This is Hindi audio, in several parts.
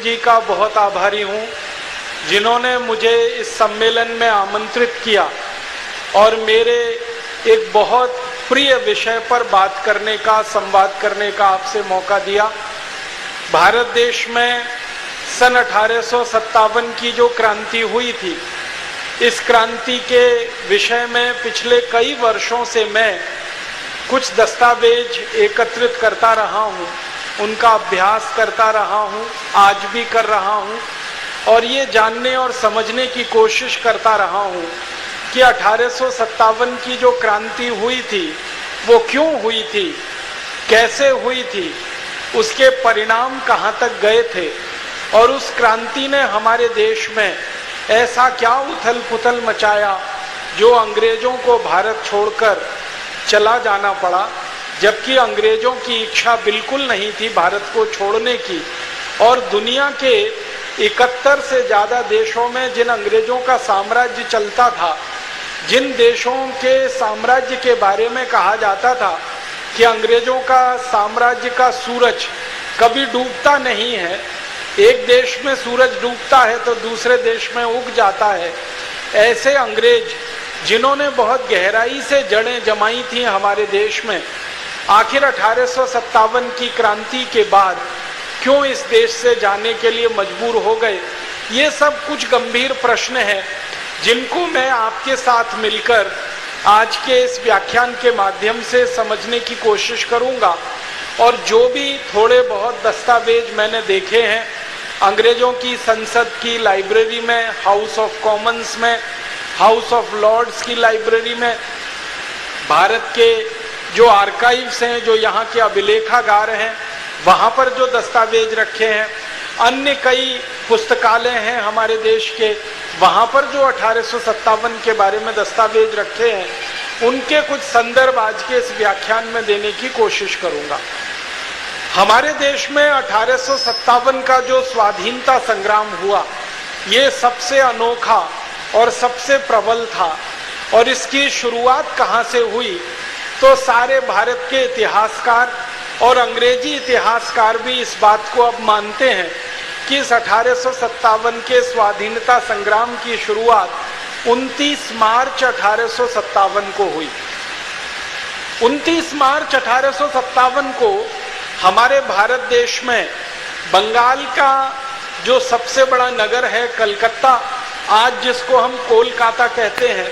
जी का बहुत आभारी हूँ जिन्होंने मुझे इस सम्मेलन में आमंत्रित किया और मेरे एक बहुत प्रिय विषय पर बात करने का, संवाद करने का आपसे मौका दिया। भारत देश में सन 1857 की जो क्रांति हुई थी, इस क्रांति के विषय में पिछले कई वर्षों से मैं कुछ दस्तावेज एकत्रित करता रहा हूँ, उनका अभ्यास करता रहा हूँ, आज भी कर रहा हूँ और ये जानने और समझने की कोशिश करता रहा हूँ कि 1857 की जो क्रांति हुई थी वो क्यों हुई थी, कैसे हुई थी, उसके परिणाम कहाँ तक गए थे और उस क्रांति ने हमारे देश में ऐसा क्या उथल पुथल मचाया जो अंग्रेजों को भारत छोड़कर चला जाना पड़ा, जबकि अंग्रेजों की इच्छा बिल्कुल नहीं थी भारत को छोड़ने की। और दुनिया के 71 से ज़्यादा देशों में जिन अंग्रेजों का साम्राज्य चलता था, जिन देशों के साम्राज्य के बारे में कहा जाता था कि अंग्रेजों का साम्राज्य का सूरज कभी डूबता नहीं है, एक देश में सूरज डूबता है तो दूसरे देश में उग जाता है, ऐसे अंग्रेज जिन्होंने बहुत गहराई से जड़ें जमाई थी हमारे देश में, आखिर 1857 की क्रांति के बाद क्यों इस देश से जाने के लिए मजबूर हो गए? ये सब कुछ गंभीर प्रश्न हैं जिनको मैं आपके साथ मिलकर आज के इस व्याख्यान के माध्यम से समझने की कोशिश करूंगा। और जो भी थोड़े बहुत दस्तावेज मैंने देखे हैं अंग्रेजों की संसद की लाइब्रेरी में, हाउस ऑफ कॉमन्स में, हाउस ऑफ लॉर्ड्स की लाइब्रेरी में, भारत के जो आर्काइव्स हैं, जो यहाँ के अभिलेखागार हैं, वहाँ पर जो दस्तावेज रखे हैं, अन्य कई पुस्तकालय हैं हमारे देश के, वहाँ पर जो 1857 के बारे में दस्तावेज रखे हैं, उनके कुछ संदर्भ आज के इस व्याख्यान में देने की कोशिश करूँगा। हमारे देश में 1857 का जो स्वाधीनता संग्राम हुआ, ये सबसे अनोखा और सबसे प्रबल था। और इसकी शुरुआत कहाँ से हुई? तो सारे भारत के इतिहासकार और अंग्रेजी इतिहासकार भी इस बात को अब मानते हैं कि इस 1857 के स्वाधीनता संग्राम की शुरुआत 29 मार्च 1857 को हुई। 29 मार्च 1857 को हमारे भारत देश में बंगाल का जो सबसे बड़ा नगर है कलकत्ता, आज जिसको हम कोलकाता कहते हैं,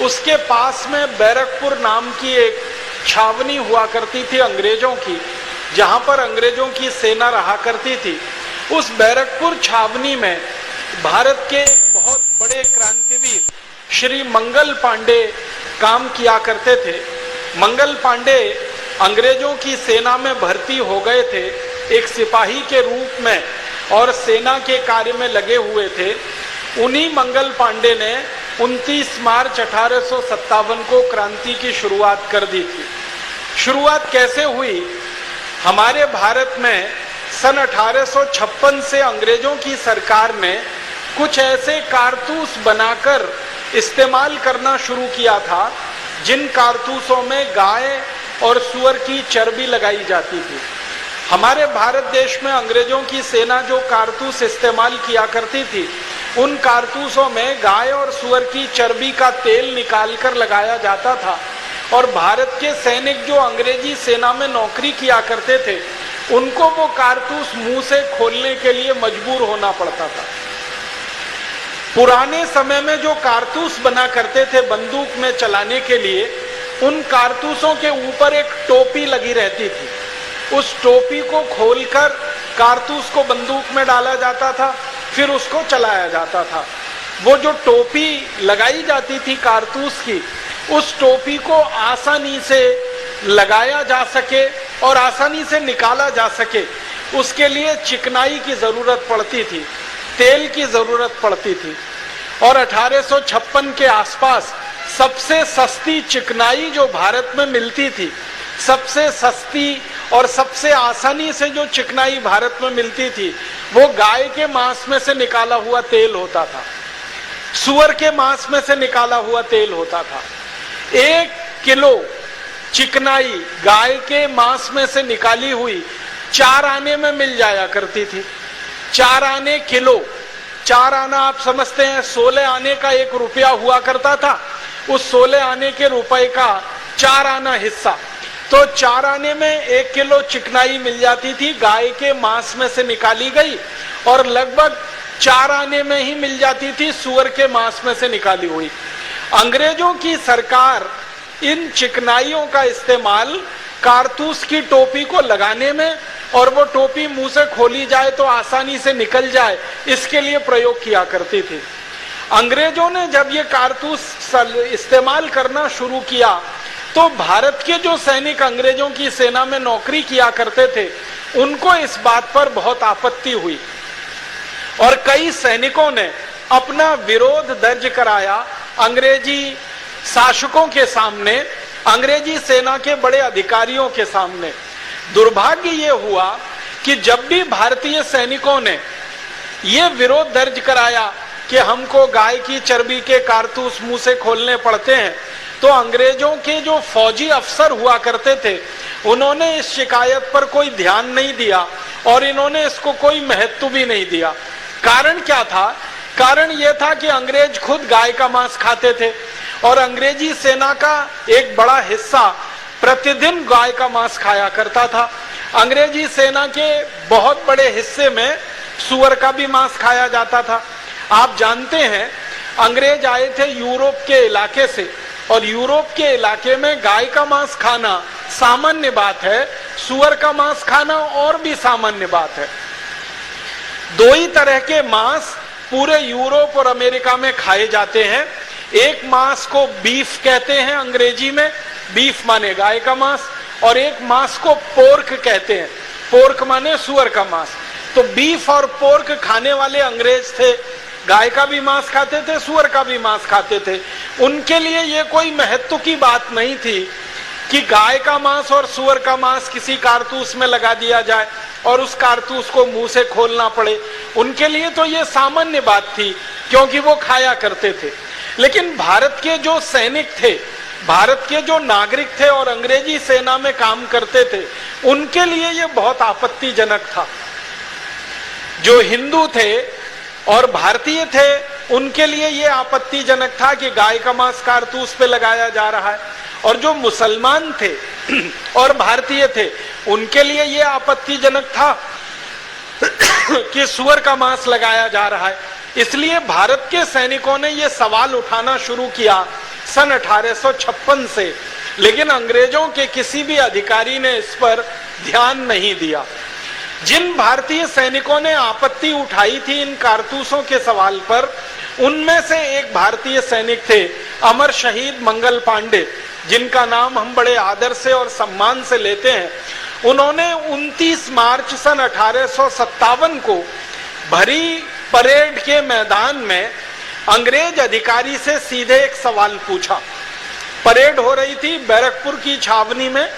उसके पास में बैरकपुर नाम की एक छावनी हुआ करती थी अंग्रेजों की, जहां पर अंग्रेजों की सेना रहा करती थी। उस बैरकपुर छावनी में भारत के बहुत बड़े क्रांतिवीर श्री मंगल पांडे काम किया करते थे। मंगल पांडे अंग्रेजों की सेना में भर्ती हो गए थे एक सिपाही के रूप में और सेना के कार्य में लगे हुए थे। उन्हीं मंगल पांडे ने 29 मार्च 1857 को क्रांति की शुरुआत कर दी थी। शुरुआत कैसे हुई? हमारे भारत में सन 1856 से अंग्रेजों की सरकार ने कुछ ऐसे कारतूस बनाकर इस्तेमाल करना शुरू किया था जिन कारतूसों में गाय और सूअर की चर्बी लगाई जाती थी। हमारे भारत देश में अंग्रेजों की सेना जो कारतूस इस्तेमाल किया करती थी, उन कारतूसों में गाय और सूअर की चर्बी का तेल निकालकर लगाया जाता था और भारत के सैनिक जो अंग्रेजी सेना में नौकरी किया करते थे, उनको वो कारतूस मुंह से खोलने के लिए मजबूर होना पड़ता था। पुराने समय में जो कारतूस बना करते थे बंदूक में चलाने के लिए, उन कारतूसों के ऊपर एक टोपी लगी रहती थी। उस टोपी को खोलकर कारतूस को बंदूक में डाला जाता था, फिर उसको चलाया जाता था। वो जो टोपी लगाई जाती थी कारतूस की, उस टोपी को आसानी से लगाया जा सके और आसानी से निकाला जा सके, उसके लिए चिकनाई की जरूरत पड़ती थी, तेल की जरूरत पड़ती थी। और 1856 के आसपास सबसे सस्ती चिकनाई जो भारत में मिलती थी, सबसे सस्ती और सबसे आसानी से जो चिकनाई भारत में मिलती थी, वो गाय के मांस में से निकाला हुआ तेल होता था, सूअर के मांस में से निकाला हुआ तेल होता था। 1 किलो चिकनाई गाय के मांस में से निकाली हुई 4 आने में मिल जाया करती थी। 4 आने किलो, 4 आना आप समझते हैं 16 आने का 1 रुपया हुआ करता था, उस 16 आने के रुपए का 4 आना हिस्सा, तो 4 आने में 1 किलो चिकनाई मिल जाती थी, गाय के मांस में से निकाली गई, और लगभग 4 आने में ही मिल जाती थी सूअर के मांस में से निकाली हुई। अंग्रेजों की सरकार इन चिकनाइयों का इस्तेमाल कारतूस की टोपी को लगाने में, और वो टोपी मुंह से खोली जाए तो आसानी से निकल जाए, इसके लिए प्रयोग किया करती थी। अंग्रेजों ने जब ये कारतूस इस्तेमाल करना शुरू किया तो भारत के जो सैनिक अंग्रेजों की सेना में नौकरी किया करते थे, उनको इस बात पर बहुत आपत्ति हुई और कई सैनिकों ने अपना विरोध दर्ज कराया अंग्रेजी शासकों के सामने, अंग्रेजी सेना के बड़े अधिकारियों के सामने। दुर्भाग्य ये हुआ कि जब भी भारतीय सैनिकों ने ये विरोध दर्ज कराया कि हमको गाय की चर्बी के कारतूस मुंह से खोलने पड़ते हैं, तो अंग्रेजों के जो फौजी अफसर हुआ करते थे, उन्होंने इस शिकायत पर कोई ध्यान नहीं दिया और इन्होंने इसको कोई महत्व भी नहीं दिया। कारण क्या था? कारण यह था कि अंग्रेज खुद गाय का मांस खाते थे और अंग्रेजी सेना का एक बड़ा हिस्सा प्रतिदिन गाय का मांस खाया करता था। अंग्रेजी सेना के बहुत बड़े हिस्से में सूअर का भी मांस खाया जाता था। आप जानते हैं अंग्रेज आए थे यूरोप के इलाके से, और यूरोप के इलाके में गाय का मांस खाना सामान्य बात है, सूअर का मांस खाना और भी सामान्य बात है। 2 ही तरह के मांस पूरे यूरोप और अमेरिका में खाए जाते हैं। एक मांस को बीफ कहते हैं अंग्रेजी में, बीफ माने गाय का मांस, और एक मांस को पोर्क कहते हैं, पोर्क माने सूअर का मांस। तो बीफ और पोर्क खाने वाले अंग्रेज थे, गाय का भी मांस खाते थे, सूअर का भी मांस खाते थे। उनके लिए ये कोई महत्व की बात नहीं थी कि गाय का मांस और सूअर का मांस किसी कारतूस में लगा दिया जाए और उस कारतूस को मुंह से खोलना पड़े। उनके लिए तो ये सामान्य बात थी क्योंकि वो खाया करते थे। लेकिन भारत के जो सैनिक थे, भारत के जो नागरिक थे और अंग्रेजी सेना में काम करते थे, उनके लिए ये बहुत आपत्तिजनक था। जो हिंदू थे और भारतीय थे, उनके लिए ये आपत्तिजनक था कि गाय का मांस कारतूस पे लगाया जा रहा है, और जो मुसलमान थे और भारतीय थे, उनके लिए ये आपत्तिजनक था कि सूअर का मांस लगाया जा रहा है। इसलिए भारत के सैनिकों ने ये सवाल उठाना शुरू किया सन 1856 से, लेकिन अंग्रेजों के किसी भी अधिकारी ने इस पर ध्यान नहीं दिया। जिन भारतीय सैनिकों ने आपत्ति उठाई थी इन कारतूसों के सवाल पर, उनमें से एक भारतीय सैनिक थे अमर शहीद मंगल पांडे, जिनका नाम हम बड़े आदर से और सम्मान से लेते हैं। उन्होंने 29 मार्च सन 1857 को भरी परेड के मैदान में अंग्रेज अधिकारी से सीधे एक सवाल पूछा। परेड हो रही थी बैरकपुर की छावनी में,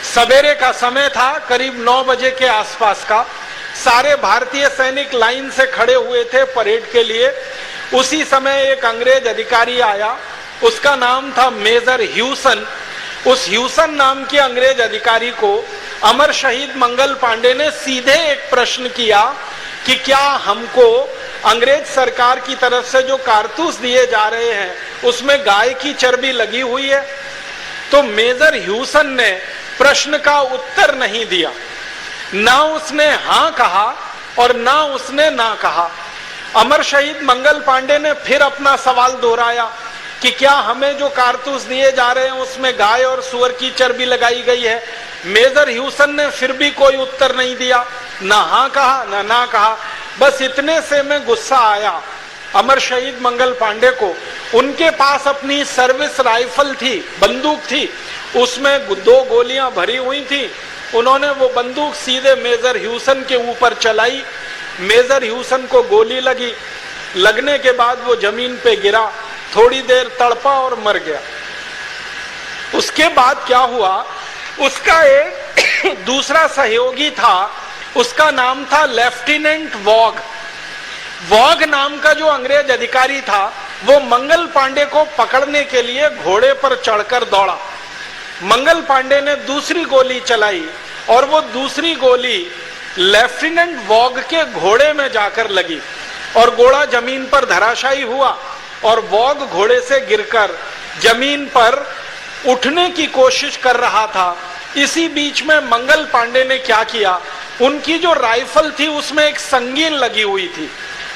सवेरे का समय था, करीब 9 बजे के आसपास का। सारे भारतीय सैनिक लाइन से खड़े हुए थे परेड के लिए। उसी समय एक अंग्रेज अधिकारी आया, उसका नाम था मेजर ह्यूसन। उस ह्यूसन नाम के अंग्रेज अधिकारी को अमर शहीद मंगल पांडे ने सीधे एक प्रश्न किया कि क्या हमको अंग्रेज सरकार की तरफ से जो कारतूस दिए जा रहे हैं उसमें गाय की चर्बी लगी हुई है? तो मेजर ह्यूसन ने प्रश्न का उत्तर नहीं दिया, ना उसने हां कहा और ना उसने ना कहा। अमर शहीद मंगल पांडे ने फिर अपना सवाल दोहराया कि क्या हमें जो कारतूस दिए जा रहे हैं उसमें गाय और सूअर की चर्बी लगाई गई है? मेजर ह्यूसन ने फिर भी कोई उत्तर नहीं दिया, ना हाँ कहा ना ना कहा। बस इतने से में गुस्सा आया अमर शहीद मंगल पांडे को। उनके पास अपनी सर्विस राइफल थी, बंदूक थी, उसमें 2 गोलियां भरी हुई थी। उन्होंने वो बंदूक सीधे मेजर ह्यूसन के ऊपर चलाई। मेजर ह्यूसन को गोली लगी, लगने के बाद वो जमीन पे गिरा, थोड़ी देर तड़पा और मर गया। उसके बाद क्या हुआ, उसका एक दूसरा सहयोगी था, उसका नाम था लेफ्टिनेंट वॉग। वॉग नाम का जो अंग्रेज अधिकारी था, वो मंगल पांडे को पकड़ने के लिए घोड़े पर चढ़कर दौड़ा। मंगल पांडे ने दूसरी गोली चलाई और वो दूसरी गोली लेफ्टिनेंट वॉग के घोड़े में जाकर लगी और घोड़ा जमीन पर धराशायी हुआ और वॉग घोड़े से गिरकर जमीन पर उठने की कोशिश कर रहा था। इसी बीच में मंगल पांडे ने क्या किया, उनकी जो राइफल थी उसमें एक संगीन लगी हुई थी,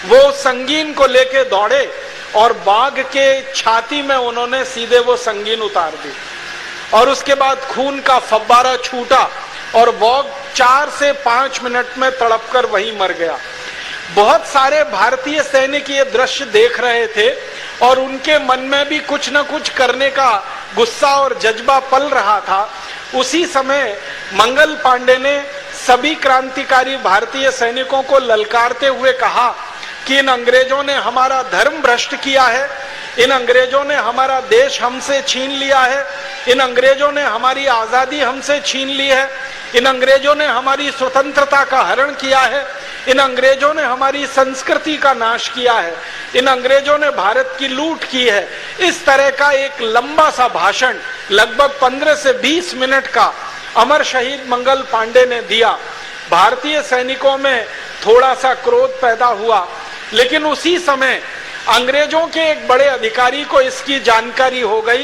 वो संगीन को लेके दौड़े और बाघ के छाती में उन्होंने सीधे वो संगीन उतार दी और उसके बाद खून का फव्वारा छूटा और वॉग 4 से 5 मिनट में तड़पकर वहीं मर गया। बहुत सारे भारतीय सैनिक ये दृश्य देख रहे थे और उनके मन में भी कुछ न कुछ करने का गुस्सा और जज्बा पल रहा था। उसी समय मंगल पांडे ने सभी क्रांतिकारी भारतीय सैनिकों को ललकारते हुए कहा कि इन अंग्रेजों ने हमारा धर्म भ्रष्ट किया है, इन अंग्रेजों ने हमारा देश हमसे छीन लिया है, इन अंग्रेजों ने हमारी आजादी हमसे छीन ली है, इन अंग्रेजों ने हमारी स्वतंत्रता का हरण किया है, इन अंग्रेजों ने हमारी संस्कृति का नाश किया है, इन अंग्रेजों ने भारत की लूट की है। इस तरह का एक लंबा सा भाषण लगभग 15 से 20 मिनट का अमर शहीद मंगल पांडे ने दिया। भारतीय सैनिकों में थोड़ा सा क्रोध पैदा हुआ, लेकिन उसी समय अंग्रेजों के एक बड़े अधिकारी को इसकी जानकारी हो गई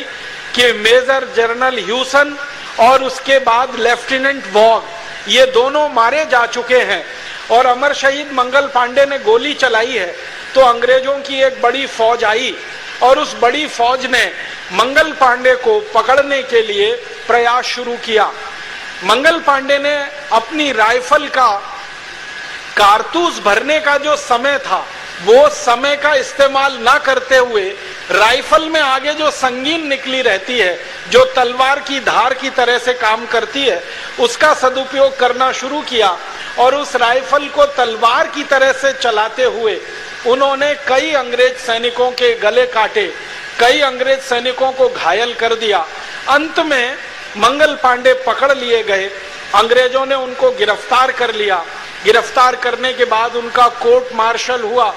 कि मेजर जनरल ह्यूसन और उसके बाद लेफ्टिनेंट वॉग ये दोनों मारे जा चुके हैं और अमर शहीद मंगल पांडे ने गोली चलाई है। तो अंग्रेजों की एक बड़ी फौज आई और उस बड़ी फौज ने मंगल पांडे को पकड़ने के लिए प्रयास शुरू किया। मंगल पांडे ने अपनी राइफल का कारतूस भरने का जो समय था वो समय का इस्तेमाल ना करते हुए राइफल में आगे जो संगीन निकली रहती है, जो तलवार की धार की तरह से काम करती है, उसका सदुपयोग करना शुरू किया और उस राइफल को तलवार की तरह से चलाते हुए उन्होंने कई अंग्रेज सैनिकों के गले काटे, कई अंग्रेज सैनिकों को घायल कर दिया। अंत में मंगल पांडे पकड़ लिए गए, अंग्रेजों ने उनको गिरफ्तार कर लिया। गिरफ्तार करने के बाद उनका कोर्ट मार्शल हुआ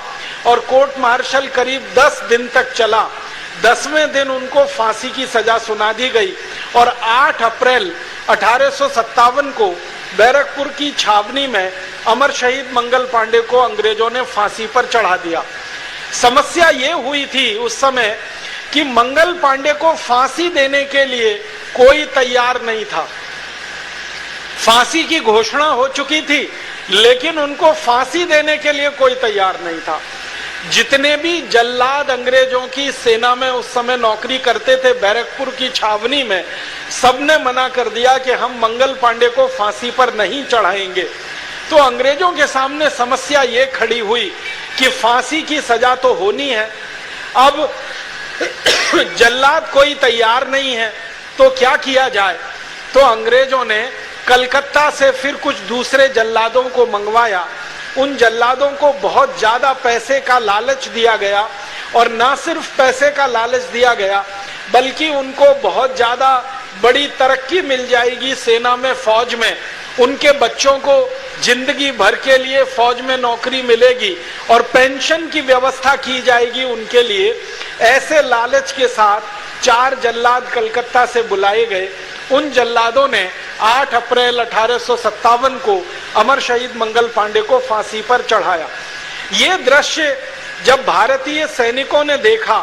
और कोर्ट मार्शल करीब 10 दिन तक चला। 10वें दिन उनको फांसी की सजा सुना दी गई और 8 अप्रैल 1857 को बैरकपुर की छावनी में अमर शहीद मंगल पांडे को अंग्रेजों ने फांसी पर चढ़ा दिया। समस्या ये हुई थी उस समय कि मंगल पांडे को फांसी देने के लिए कोई तैयार नहीं था। फांसी की घोषणा हो चुकी थी लेकिन उनको फांसी देने के लिए कोई तैयार नहीं था। जितने भी जल्लाद अंग्रेजों की सेना में उस समय नौकरी करते थे बैरकपुर की छावनी में, सबने मना कर दिया कि हम मंगल पांडे को फांसी पर नहीं चढ़ाएंगे। तो अंग्रेजों के सामने समस्या ये खड़ी हुई कि फांसी की सजा तो होनी है, अब जल्लाद कोई तैयार नहीं है तो क्या किया जाए। तो अंग्रेजों ने कलकत्ता से फिर कुछ दूसरे जल्लादों को मंगवाया। उन जल्लादों को बहुत ज्यादा पैसे का लालच दिया गया और ना सिर्फ पैसे का लालच दिया गया बल्कि उनको बहुत ज्यादा बड़ी तरक्की मिल जाएगी सेना में, फौज में, उनके बच्चों को जिंदगी भर के लिए फौज में नौकरी मिलेगी और पेंशन की व्यवस्था की जाएगी उनके लिए। ऐसे लालच के साथ 4 जल्लाद कलकत्ता से बुलाए गए। उन जल्लादों ने 8 अप्रैल 1857 को अमर शहीद मंगल पांडे को फांसी पर चढ़ाया। ये दृश्य जब भारतीय सैनिकों ने देखा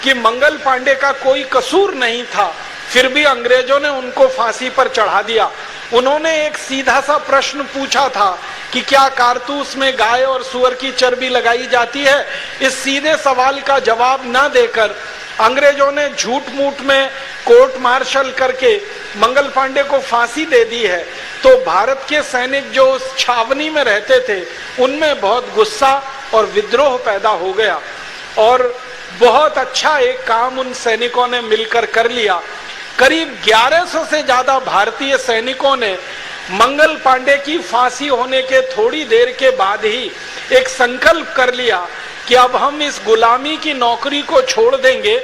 कि मंगल पांडे का कोई कसूर नहीं था, फिर भी अंग्रेजों ने उनको फांसी पर चढ़ा दिया। उन्होंने एक सीधा सा प्रश्न पूछा था कि क्या कारतूस में गाय और सुअर की चर्बी लगाई जाती है। इस सीधे सवाल का जवाब ना देकर अंग्रेजों ने झूठ मूठ में कोर्ट मार्शल करके मंगल पांडे को फांसी दे दी है। तो भारत के सैनिक जो उस छावनी में रहते थे उनमें बहुत गुस्सा और विद्रोह पैदा हो गया और बहुत अच्छा एक काम उन सैनिकों ने मिलकर कर लिया। करीब 1100 से ज्यादा भारतीय सैनिकों ने मंगल पांडे की फांसी होने के थोड़ी देर के बाद ही एक संकल्प कर लिया कि अब हम इस गुलामी की नौकरी को छोड़ देंगे,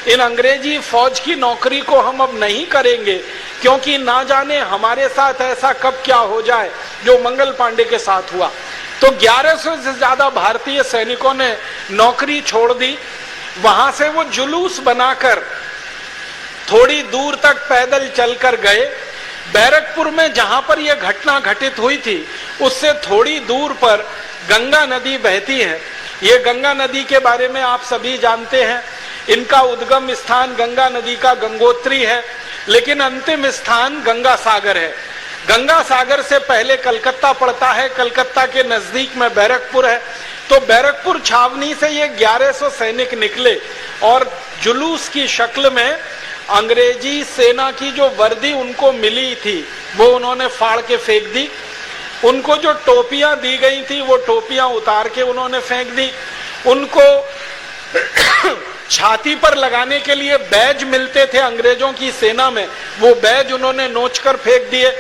इन अंग्रेजी फौज की नौकरी को हम अब नहीं करेंगे, क्योंकि ना जाने हमारे साथ ऐसा कब क्या हो जाए जो मंगल पांडे के साथ हुआ। तो 1100 से ज्यादा भारतीय सैनिकों ने नौकरी छोड़ दी। वहां से वो जुलूस बनाकर थोड़ी दूर तक पैदल चलकर गए। बैरकपुर में जहां पर यह घटना घटित हुई थी उससे थोड़ी दूर पर गंगा नदी बहती है। ये गंगा नदी के बारे में आप सभी जानते हैं, इनका उद्गम स्थान गंगा नदी का गंगोत्री है, लेकिन अंतिम स्थान गंगा सागर है। गंगा सागर से पहले कलकत्ता पड़ता है, कलकत्ता के नजदीक में बैरकपुर है। तो बैरकपुर छावनी से ये 1100 सैनिक निकले और जुलूस की शक्ल में अंग्रेजी सेना की जो वर्दी उनको मिली थी वो उन्होंने फाड़ के फेंक दी। उनको जो टोपियां दी गई थी वो टोपियां उतार के उन्होंने फेंक दी। उनको छाती पर लगाने के लिए बैज मिलते थे अंग्रेजों की सेना में, वो बैज उन्होंने नोचकर फेंक दिए।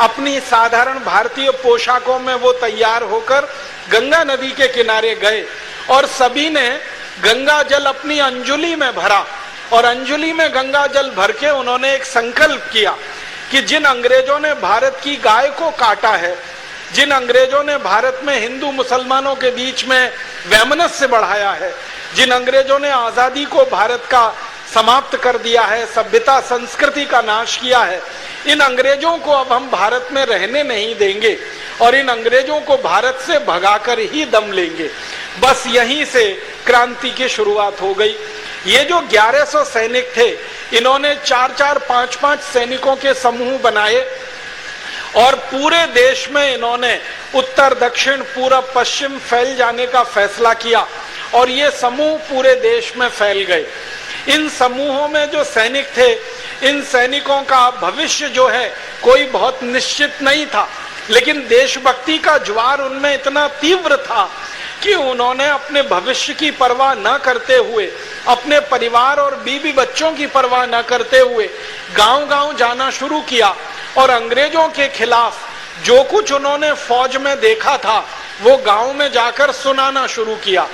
अपनी साधारण भारतीय पोशाकों में वो तैयार होकर गंगा नदी के किनारे गए और सभी ने गंगा जल अपनी अंजुली में भरा और अंजुली में गंगा जल भर के उन्होंने एक संकल्प किया कि जिन अंग्रेजों ने भारत की गाय को काटा है, जिन अंग्रेजों ने भारत में हिंदू मुसलमानों के बीच में वैमनस्य बढ़ाया है, जिन अंग्रेजों ने आजादी को भारत का समाप्त कर दिया है, सभ्यता संस्कृति का नाश किया है, इन अंग्रेजों को अब हम भारत में रहने नहीं देंगे और इन अंग्रेजों को भारत से भगाकर ही दम लेंगे। बस यहीं से क्रांति की शुरुआत हो गई। ये जो 1100 सैनिक थे, इन्होंने 4-4, 5-5 सैनिकों के समूह बनाए और पूरे देश में इन्होंने उत्तर दक्षिण पूरब पश्चिम फैल जाने का फैसला किया और ये समूह पूरे देश में फैल गए। इन समूहों में जो सैनिक थे, इन सैनिकों का भविष्य जो है कोई बहुत निश्चित नहीं था, लेकिन देशभक्ति का ज्वार उनमें इतना तीव्र था कि उन्होंने अपने भविष्य की परवाह न करते हुए, अपने परिवार और बीवी बच्चों की परवाह न करते हुए गांव-गांव जाना शुरू किया और अंग्रेजों के खिलाफ जो कुछ उन्होंने फौज में देखा था वो गांव में जाकर सुनाना शुरू किया।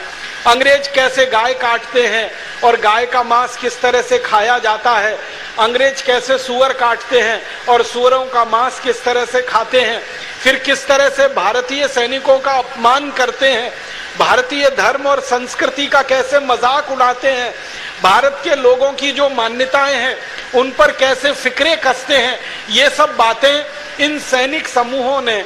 अंग्रेज कैसे गाय काटते हैं और गाय का मांस किस तरह से खाया जाता है, अंग्रेज कैसे सूअर काटते हैं और सूअरों का मांस किस तरह से खाते हैं, फिर किस तरह से भारतीय सैनिकों का अपमान करते हैं, भारतीय धर्म और संस्कृति का कैसे मजाक उड़ाते हैं, भारत के लोगों की जो मान्यताएं हैं उन पर कैसे फिक्रे कसते हैं, ये सब बातें इन सैनिक समूहों ने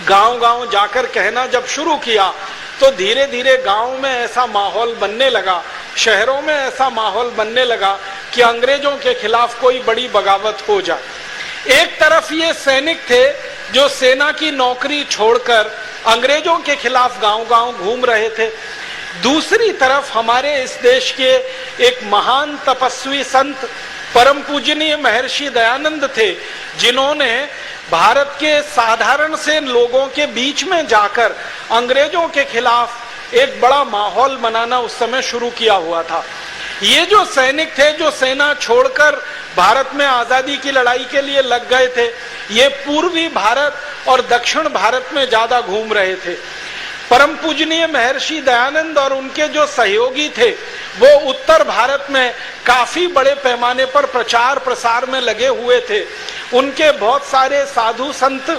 गांव-गांव जाकर कहना जब शुरू किया तो धीरे धीरे गांव में ऐसा माहौल बनने लगा, शहरों में ऐसा माहौल बनने लगा कि अंग्रेजों के खिलाफ कोई बड़ी बगावत हो जाए। एक तरफ ये सैनिक थे जो सेना की नौकरी छोड़कर अंग्रेजों के खिलाफ गांव-गांव घूम रहे थे, दूसरी तरफ हमारे इस देश के एक महान तपस्वी संत परम पूजनीय महर्षि दयानंद थे, जिन्होंने भारत के साधारण से लोगों के बीच में जाकर अंग्रेजों के खिलाफ एक बड़ा माहौल बनाना उस समय शुरू किया हुआ था। ये जो सैनिक थे जो सेना छोड़कर भारत में आजादी की लड़ाई के लिए लग गए थे, ये पूर्वी भारत और दक्षिण भारत में ज्यादा घूम रहे थे। परम पूजनीय महर्षि दयानंद और उनके जो सहयोगी थे वो उत्तर भारत में काफी बड़े पैमाने पर प्रचार प्रसार में लगे हुए थे। उनके बहुत सारे साधु संत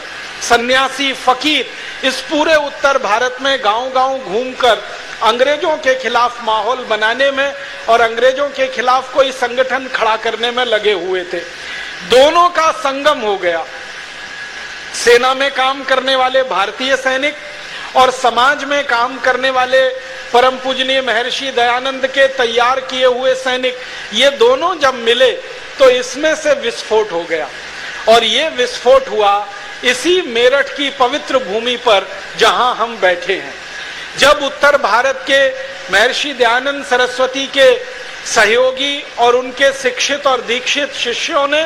सन्यासी फकीर इस पूरे उत्तर भारत में गांव-गांव घूमकर अंग्रेजों के खिलाफ माहौल बनाने में और अंग्रेजों के खिलाफ कोई संगठन खड़ा करने में लगे हुए थे। दोनों का संगम हो गया। सेना में काम करने वाले भारतीय सैनिक और समाज में काम करने वाले परम पूजनीय महर्षि दयानंद के तैयार किए हुए सैनिक, ये दोनों जब मिले तो इसमें से विस्फोट हो गया। और ये विस्फोट हुआ इसी मेरठ की पवित्र भूमि पर जहां हम बैठे हैं। जब उत्तर भारत के महर्षि दयानंद सरस्वती के सहयोगी और उनके शिक्षित और दीक्षित शिष्यों ने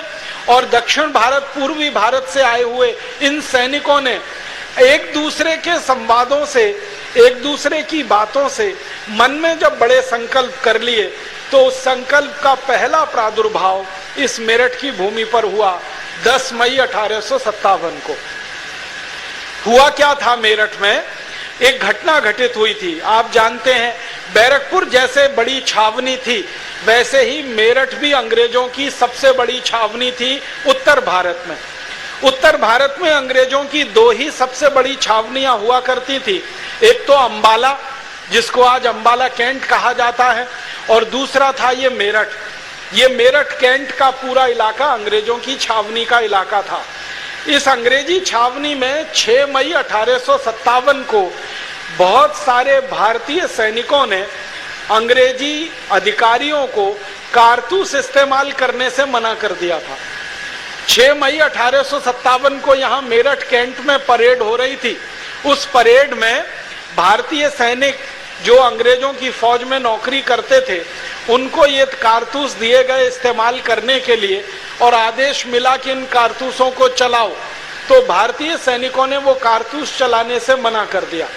और दक्षिण भारत पूर्वी भारत से आए हुए इन सैनिकों ने एक दूसरे के संवादों से, एक दूसरे की बातों से मन में जब बड़े संकल्प कर लिए तो उस संकल्प का पहला प्रादुर्भाव इस मेरठ की भूमि पर हुआ 10 मई 1857 को। हुआ क्या था, मेरठ में एक घटना घटित हुई थी। आप जानते हैं बैरकपुर जैसे बड़ी छावनी थी, वैसे ही मेरठ भी अंग्रेजों की सबसे बड़ी छावनी थी उत्तर भारत में। उत्तर भारत में अंग्रेजों की दो ही सबसे बड़ी छावनियां हुआ करती थी, एक तो अंबाला जिसको आज अंबाला कैंट कहा जाता है और दूसरा था ये मेरठ। ये मेरठ कैंट का पूरा इलाका अंग्रेजों की छावनी का इलाका था। इस अंग्रेजी छावनी में 6 मई 1857 को बहुत सारे भारतीय सैनिकों ने अंग्रेजी अधिकारियों को कारतूस इस्तेमाल करने से मना कर दिया था। 6 मई 1857 को यहाँ मेरठ कैंट में परेड हो रही थी। उस परेड में भारतीय सैनिक जो अंग्रेजों की फौज में नौकरी करते थे, उनको ये कारतूस दिए गए इस्तेमाल करने के लिए और आदेश मिला कि इन कारतूसों को चलाओ। तो भारतीय सैनिकों ने वो कारतूस चलाने से मना कर दिया।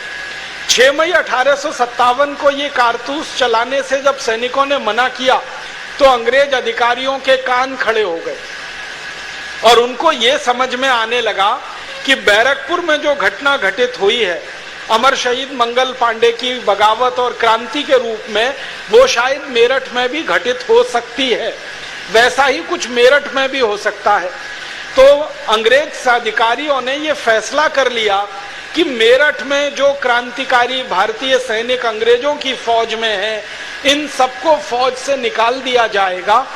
6 मई 1857 को ये कारतूस चलाने से जब सैनिकों ने मना किया तो अंग्रेज अधिकारियों के कान खड़े हो गए और उनको ये समझ में आने लगा कि बैरकपुर में जो घटना घटित हुई है अमर शहीद मंगल पांडे की बगावत और क्रांति के रूप में, वो शायद मेरठ में भी घटित हो सकती है। वैसा ही कुछ मेरठ में भी हो सकता है। तो अंग्रेज अधिकारियों ने ये फैसला कर लिया कि मेरठ में जो क्रांतिकारी भारतीय सैनिक अंग्रेजों की फौज में हैं, इन सबको फौज से निकाल दिया जाएगा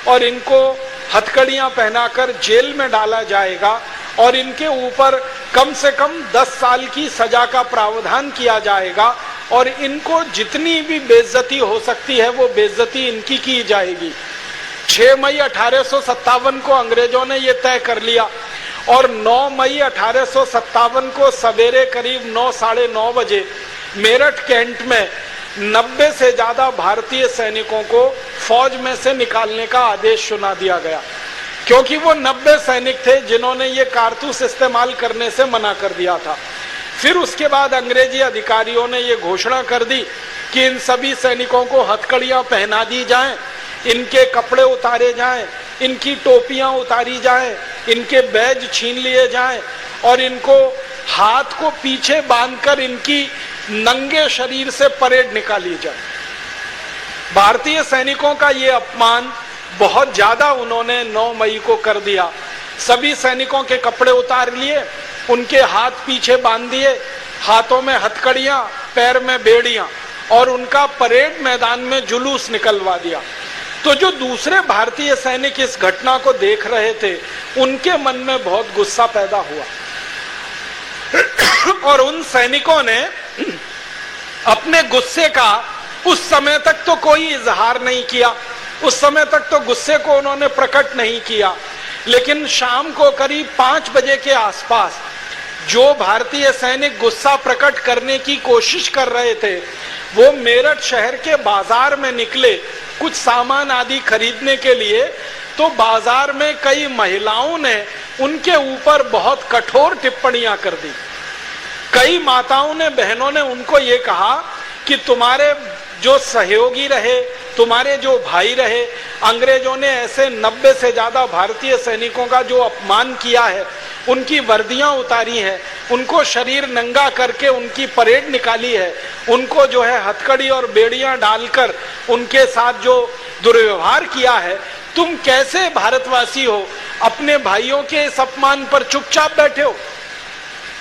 और इनको हथकड़ियां पहनाकर जेल में डाला जाएगा और इनके ऊपर कम से कम 10 साल की सजा का प्रावधान किया जाएगा और इनको जितनी भी बेइज्जती हो सकती है वो बेइज्जती इनकी की जाएगी। 6 मई 1857 को अंग्रेजों ने ये तय कर लिया और 9 मई 1857 को सवेरे करीब 9 साढ़े 9 बजे मेरठ कैंट में 90 से ज्यादा भारतीय सैनिकों को फौज में से निकालने का आदेश सुना दिया गया, क्योंकि वो 90 सैनिक थे जिन्होंने ये कारतूस इस्तेमाल करने से मना कर दिया था। फिर उसके बाद अंग्रेजी अधिकारियों ने ये घोषणा कर दी कि इन सभी सैनिकों को हथकड़ियां पहना दी जाएं, इनके कपड़े उतारे जाएं, इनकी टोपियां उतारी जाएं, इनके बैज छीन लिए जाएं और इनको हाथ को पीछे बांधकर इनकी नंगे शरीर से परेड निकाली जाए। भारतीय सैनिकों का ये अपमान बहुत ज्यादा उन्होंने 9 मई को कर दिया। सभी सैनिकों के कपड़े उतार लिए, उनके हाथ पीछे बांध दिए, हाथों में हथकड़ियां, पैर में बेड़ियां और उनका परेड मैदान में जुलूस निकलवा दिया। तो जो दूसरे भारतीय सैनिक इस घटना को देख रहे थे, उनके मन में बहुत गुस्सा पैदा हुआ और उन सैनिकों ने अपने गुस्से का उस समय तक तो कोई इजहार नहीं किया, उस समय तक तो गुस्से को उन्होंने प्रकट नहीं किया, लेकिन शाम को करीब 5 बजे के आसपास जो भारतीय सैनिक गुस्सा प्रकट करने की कोशिश कर रहे थे, वो मेरठ शहर के बाजार में निकले कुछ सामान आदि खरीदने के लिए। तो बाजार में कई महिलाओं ने उनके ऊपर बहुत कठोर टिप्पणियां कर दी। कई माताओं ने, बहनों ने उनको ये कहा कि तुम्हारे जो सहयोगी रहे, तुम्हारे जो भाई रहे, अंग्रेजों ने ऐसे 90 से ज्यादा भारतीय सैनिकों का जो अपमान किया है, उनकी वर्दियां उतारी हैं, उनको शरीर नंगा करके उनकी परेड निकाली है, उनको जो है हथकड़ी और बेड़ियां डालकर उनके साथ जो दुर्व्यवहार किया है, तुम कैसे भारतवासी हो, अपने भाइयों के इस अपमान पर चुपचाप बैठे हो।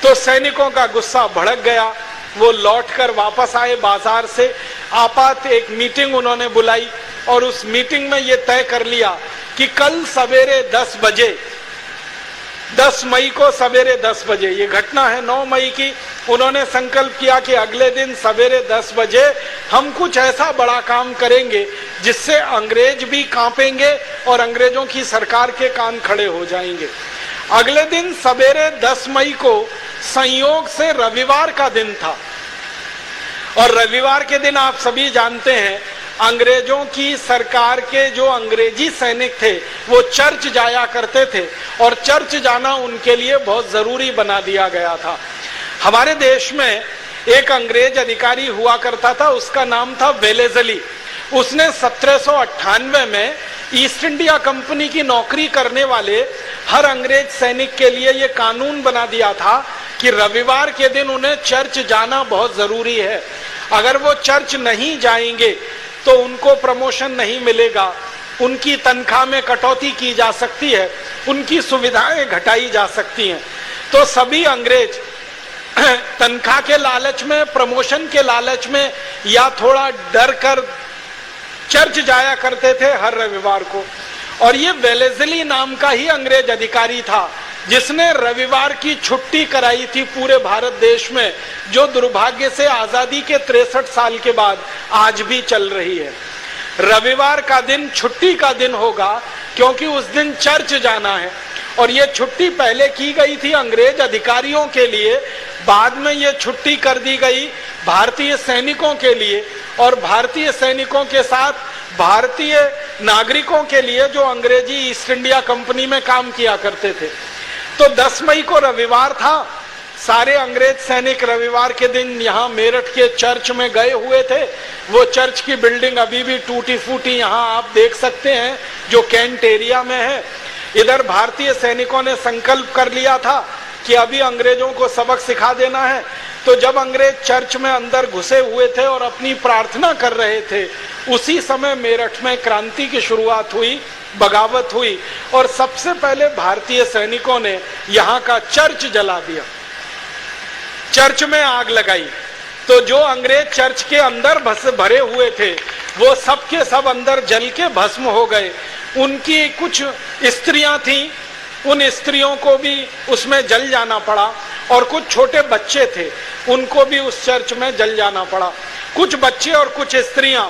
तो सैनिकों का गुस्सा भड़क गया। वो लौटकर वापस आए बाजार से। आपात एक मीटिंग उन्होंने बुलाई और उस मीटिंग में ये तय कर लिया कि कल सवेरे 10 बजे, 10 मई को सवेरे 10 बजे, ये घटना है 9 मई की, उन्होंने संकल्प किया कि अगले दिन सवेरे 10 बजे हम कुछ ऐसा बड़ा काम करेंगे जिससे अंग्रेज भी कांपेंगे और अंग्रेजों की सरकार के कान खड़े हो जाएंगे। अगले दिन सवेरे 10 मई को संयोग से रविवार का दिन था और रविवार के दिन आप सभी जानते हैं अंग्रेजों की सरकार के जो अंग्रेजी सैनिक थे वो चर्च जाया करते थे और चर्च जाना उनके लिए बहुत जरूरी बना दिया गया था। हमारे देश में एक अंग्रेज अधिकारी हुआ करता था, उसका नाम था वेलेजली। उसने 1798 में ईस्ट इंडिया कंपनी की नौकरी करने वाले हर अंग्रेज सैनिक के लिए ये कानून बना दिया था कि रविवार के दिन उन्हें चर्च जाना बहुत जरूरी है। अगर वो चर्च नहीं जाएंगे तो उनको प्रमोशन नहीं मिलेगा, उनकी तनख्वाह में कटौती की जा सकती है, उनकी सुविधाएं घटाई जा सकती हैं। तो सभी अंग्रेज तनख्वाह के लालच में, प्रमोशन के लालच में या थोड़ा डर कर चर्च जाया करते थे हर रविवार को। और ये वेलेस्ली नाम का ही अंग्रेज अधिकारी था जिसने रविवार की छुट्टी कराई थी पूरे भारत देश में, जो दुर्भाग्य से आजादी के 63 साल के बाद आज भी चल रही है। रविवार का दिन छुट्टी का दिन होगा क्योंकि उस दिन चर्च जाना है। और ये छुट्टी पहले की गई थी अंग्रेज अधिकारियों के लिए, बाद में ये छुट्टी कर दी गई भारतीय सैनिकों के लिए, और भारतीय सैनिकों के साथ भारतीय नागरिकों के लिए जो अंग्रेजी ईस्ट इंडिया कंपनी में काम किया करते थे। तो 10 मई को रविवार था। सारे अंग्रेज सैनिक रविवार के दिन यहाँ मेरठ के चर्च में गए हुए थे। वो चर्च की बिल्डिंग अभी भी टूटी फूटी यहाँ आप देख सकते हैं, जो कैंट एरिया में है। इधर भारतीय सैनिकों ने संकल्प कर लिया था कि अभी अंग्रेजों को सबक सिखा देना है। तो जब अंग्रेज चर्च में अंदर घुसे हुए थे और अपनी प्रार्थना कर रहे थे, उसी समय मेरठ में क्रांति की शुरुआत हुई, बगावत हुई, और सबसे पहले भारतीय सैनिकों ने यहाँ का चर्च जला दिया, चर्च में आग लगाई। तो जो अंग्रेज चर्च के अंदर भरे हुए थे वो सब के सब अंदर जल के भस्म हो गए। उनकी कुछ स्त्रियां थीं, उन स्त्रियों को भी उसमें जल जाना पड़ा, और कुछ छोटे बच्चे थे उनको भी उस चर्च में जल जाना पड़ा। कुछ बच्चे और कुछ स्त्रियां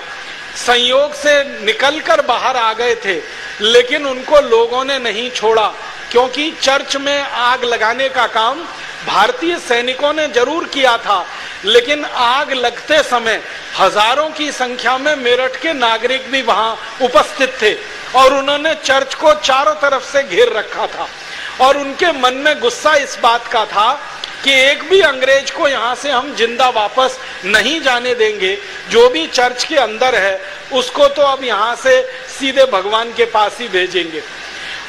संयोग से निकलकर बाहर आ गए थे, लेकिन उनको लोगों ने नहीं छोड़ा, क्योंकि चर्च में आग लगाने का काम भारतीय सैनिकों ने जरूर किया था, लेकिन आग लगते समय हजारों की संख्या में मेरठ के नागरिक भी वहां उपस्थित थे, और उन्होंने चर्च को चारों तरफ से घेर रखा था। और उनके मन में गुस्सा इस बात का था कि एक भी अंग्रेज को यहाँ से हम जिंदा वापस नहीं जाने देंगे। जो भी चर्च के अंदर है उसको तो अब यहाँ से सीधे भगवान के पास ही भेजेंगे।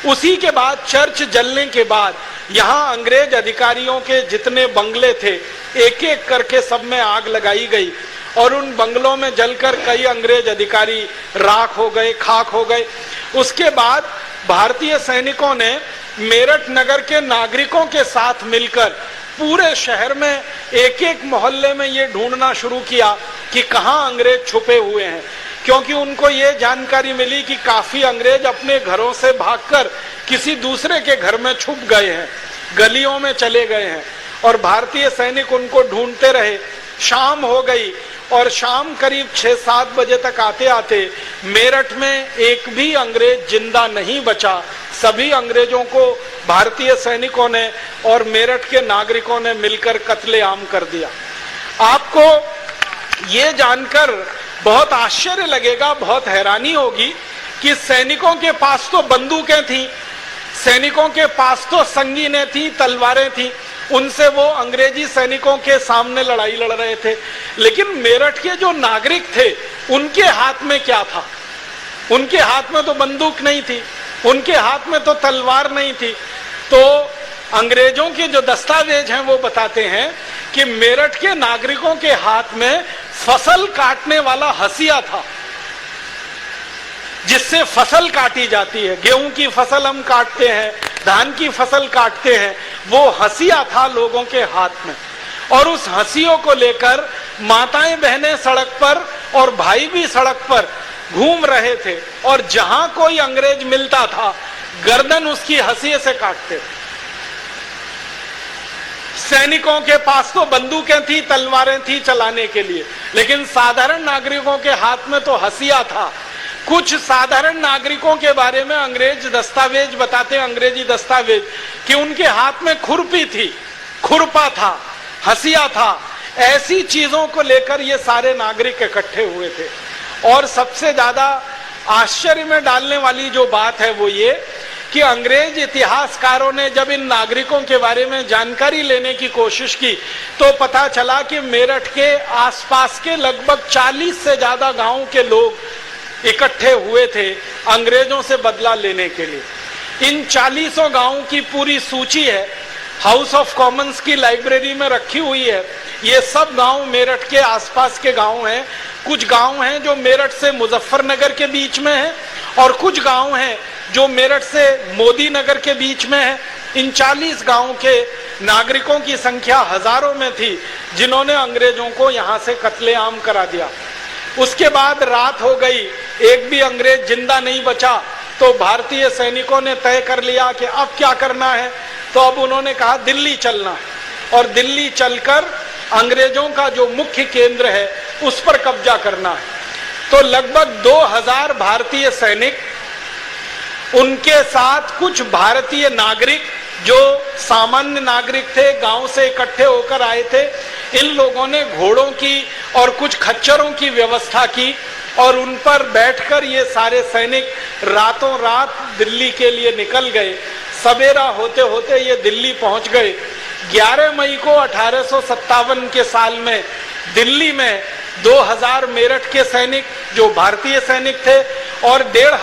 उसी के बाद चर्च जलने के बाद यहाँ अंग्रेज अधिकारियों के जितने बंगले थे एक एक करके सब में आग लगाई गई, और उन बंगलों में जलकर कई अंग्रेज अधिकारी राख हो गए, खाक हो गए। उसके बाद भारतीय सैनिकों ने मेरठ नगर के नागरिकों के साथ मिलकर पूरे शहर में एक एक मोहल्ले में ये ढूंढना शुरू किया कि कहाँ अंग्रेज छुपे हुए हैं, क्योंकि उनको ये जानकारी मिली कि काफी अंग्रेज अपने घरों से भागकर किसी दूसरे के घर में छुप गए हैं, गलियों में चले गए हैं, और भारतीय सैनिक उनको ढूंढते रहे। शाम हो गई, और शाम करीब 6-7 बजे तक आते आते मेरठ में एक भी अंग्रेज जिंदा नहीं बचा। सभी अंग्रेजों को भारतीय सैनिकों ने और मेरठ के नागरिकों ने मिलकर कत्लेआम कर दिया। आपको ये जानकर बहुत आश्चर्य लगेगा, बहुत हैरानी होगी कि सैनिकों के पास तो बंदूकें थी, सैनिकों के पास तो संगीनें थी, तलवारें थी, उनसे वो अंग्रेजी सैनिकों के सामने लड़ाई लड़ रहे थे। लेकिन मेरठ के जो नागरिक थे उनके हाथ में क्या था? उनके हाथ में तो बंदूक नहीं थी, उनके हाथ में तो तलवार नहीं थी। तो अंग्रेजों के जो दस्तावेज हैं वो बताते हैं कि मेरठ के नागरिकों के हाथ में फसल काटने वाला हंसिया था, जिससे फसल काटी जाती है। गेहूं की फसल हम काटते हैं, धान की फसल काटते हैं, वो हंसिया था लोगों के हाथ में। और उस हंसियों को लेकर माताएं बहनें सड़क पर और भाई भी सड़क पर घूम रहे थे, और जहां कोई अंग्रेज मिलता था गर्दन उसकी हंसिये से काटते थे। सैनिकों के पास तो बंदूकें थी, तलवारें थी चलाने के लिए, लेकिन साधारण नागरिकों के हाथ में तो हंसिया था। कुछ साधारण नागरिकों के बारे में अंग्रेज दस्तावेज बताते हैं, अंग्रेजी दस्तावेज, कि उनके हाथ में खुरपी थी, खुरपा था, हंसिया था। ऐसी चीजों को लेकर ये सारे नागरिक इकट्ठे हुए थे। और सबसे ज्यादा आश्चर्य में डालने वाली जो बात है वो ये कि अंग्रेज इतिहासकारों ने जब इन नागरिकों के बारे में जानकारी लेने की कोशिश की तो पता चला कि मेरठ के आसपास के लगभग 40 से ज्यादा गांव के लोग इकट्ठे हुए थे अंग्रेजों से बदला लेने के लिए। इन 40 गांवों की पूरी सूची है, हाउस ऑफ कॉमन्स की लाइब्रेरी में रखी हुई है। ये सब गांव मेरठ के आसपास के गांव हैं। कुछ गांव हैं जो मेरठ से मुजफ्फरनगर के बीच में हैं, और कुछ गांव हैं जो मेरठ से मोदी नगर के बीच में है। इन 40 गांव के नागरिकों की संख्या हजारों में थी, जिन्होंने अंग्रेजों को यहाँ से कत्लेआम करा दिया। उसके बाद रात हो गई, एक भी अंग्रेज जिंदा नहीं बचा, तो भारतीय सैनिकों ने तय कर लिया कि अब क्या करना है। तो अब उन्होंने कहा दिल्ली चलना, और दिल्ली चलकर अंग्रेजों का जो मुख्य केंद्र है उस पर कब्जा करना है। तो लगभग 2000 भारतीय सैनिक, उनके साथ कुछ भारतीय नागरिक जो सामान्य नागरिक थे, गांव से इकट्ठे होकर आए थे, इन लोगों ने घोड़ों की और कुछ खच्चरों की व्यवस्था की और उन पर बैठकर ये सारे सैनिक रातों रात दिल्ली के लिए निकल गए। सवेरा होते होते ये दिल्ली पहुंच गए। 11 मई को 1857 के साल में दिल्ली में 2000 मेरठ के सैनिक जो भारतीय सैनिक थे और 1.5